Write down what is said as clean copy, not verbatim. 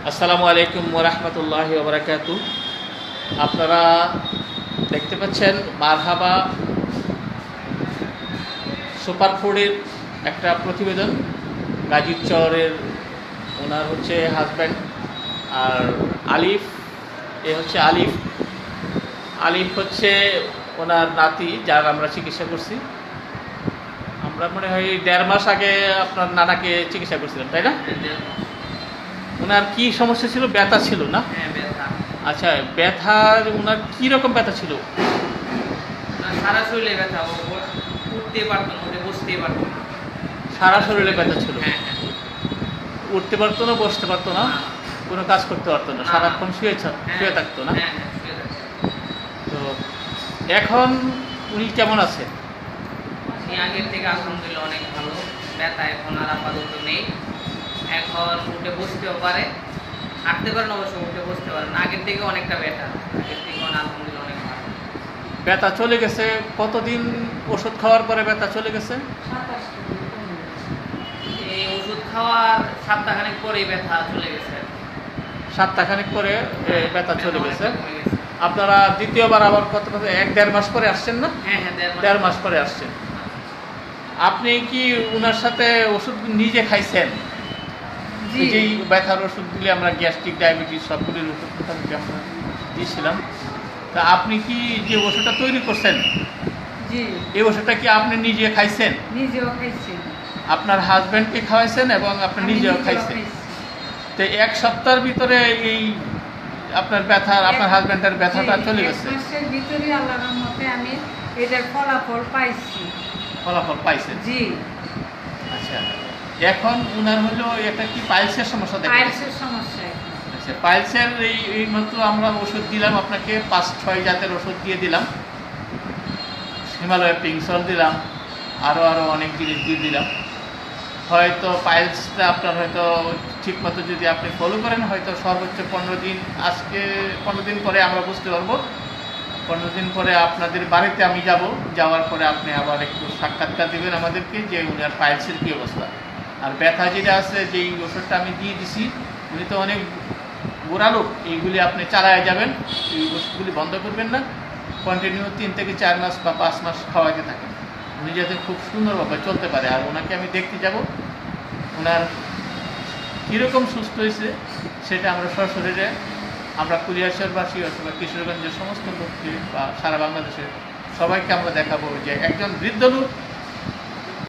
আসসালামু আলাইকুম ওয়া রাহমাতুল্লাহি ওয়া বারাকাতুহু। আপনারা দেখতে পাচ্ছেন মারহাবা সুপার ফুডের একটা প্রতিবেদন। গাজীর চরের ওনার হচ্ছে হাজব্যান্ড আর আলিফ, এ হচ্ছে আলিফ। আলিফ হচ্ছে ওনার নাতি, যার আমরা চিকিৎসা করছি। আমরা মনে হয় 1.5 মাস আগে আপনার নানাকে চিকিৎসা করছিলাম, তাই না? ওনার কি সমস্যা ছিল? ব্যথা ছিল না? আচ্ছা, ব্যথার ওনার কি রকম ব্যথা ছিল? সারা শরীরে ব্যথা, উঠতে পারতো না, বসতে পারতো না। সারা শরীরে ব্যথা ছিল? হ্যাঁ। উঠতে পারতো না, বসতে পারতো না, কোনো কাজ করতে পারতো না, সারাক্ষণ শুয়ে থাকতো না? তো এখন উনি কেমন আছে? আগের থেকে আলহামদুলিল্লাহ অনেক ভালো। ব্যথা এখন আর আপাতত নেই। এখন উঠে বসতেও পারে, হাঁটতে পারে না, অবশ্য উঠে বসতে পারে না। আগের থেকে অনেকটা ব্যথা, আগের থেকে আলহামদুলিল্লাহ অনেক ভালো। ব্যথা চলে গেছে? কতদিন ওষুধ খাওয়ার পরে ব্যথা চলে গেছে? এই ওষুধ খাওয়ার সপ্তাহখানেক পরেই ব্যথা চলে গেছে। সপ্তাহখানেক পরে ব্যথা চলে গেছে। আপনারা দ্বিতীয়বার আবার কত 1-1.5 মাস পরে আসছেন না? হ্যাঁ, 1.5 মাস পরে আসছেন। আপনি কি ওনার সাথে ওষুধ নিজে খাইছেন? যেই ব্যথার ওষুধগুলি আমরা গ্যাস্ট্রিক, ডায়াবেটিস সবগুলির ওষুধ আমরা দিয়েছিলাম, তা আপনি কি যে ওষুধটা তৈরি করছেন, এই ওষুধটা কি আপনি নিজে খাইছেন? নিজেও খাইছি। আপনার হাজব্যান্ডকে খাওয়াইছেন এবং আপনি নিজেও খাইছেন। তো 1 সপ্তাহের ভিতরে এই আপনার আপনার হাজব্যান্ডের ব্যথাটা চলে গেছে? 1 মাসের ভিতরে আল্লাহর রহমতে আমি এটার ফলাফল পাইছি। ফলাফল পাইছেন? জি। আচ্ছা, এখন উনার হলো এটা কি পাইলসের সমস্যা? পাইলসের সমস্যা। আচ্ছা, পাইলসের এই মাত্র আমরা ওষুধ দিলাম আপনাকে, 5-6 জাতের ওষুধ দিয়ে দিলাম। হিমালয় পিংসল দিলাম, আরও অনেক জিনিস দিয়ে দিলাম। হয়তো পাইলসটা আপনার হয়তো ঠিকমতো যদি আপনি ফলো করেন, হয়তো সর্বোচ্চ 15 দিন, আজকে 15 দিন পরে আমরা বুঝতে পারবো। 15 দিন পরে আপনাদের বাড়িতে আমি যাব, যাওয়ার পরে আপনি আবার একটু সাক্ষাৎকার দেবেন আমাদেরকে যে উনার পাইলসের কী অবস্থা। আর ব্যথা যেটা আছে, যেই ওষুধটা আমি দিয়ে দিছি, উনি তো অনেক বুড়া লোক, এইগুলি আপনি চালায় যাবেন, এই ওষুধগুলি বন্ধ করবেন না। কন্টিনিউ 3 থেকে 4 মাস বা 5 মাস খাওয়াইতে থাকেন, উনি যাতে খুব সুন্দরভাবে চলতে পারে। আর ওনাকে আমি দেখতে যাব, ওনার কীরকম সুস্থ হয়েছে সেটা আমরা সশরীরে, আমরা কুলিয়ারবাসী অথবা কিশোরগঞ্জের সমস্ত লোককে বা সারা বাংলাদেশের সবাইকে আমরা দেখাবো যে একজন বৃদ্ধ লোক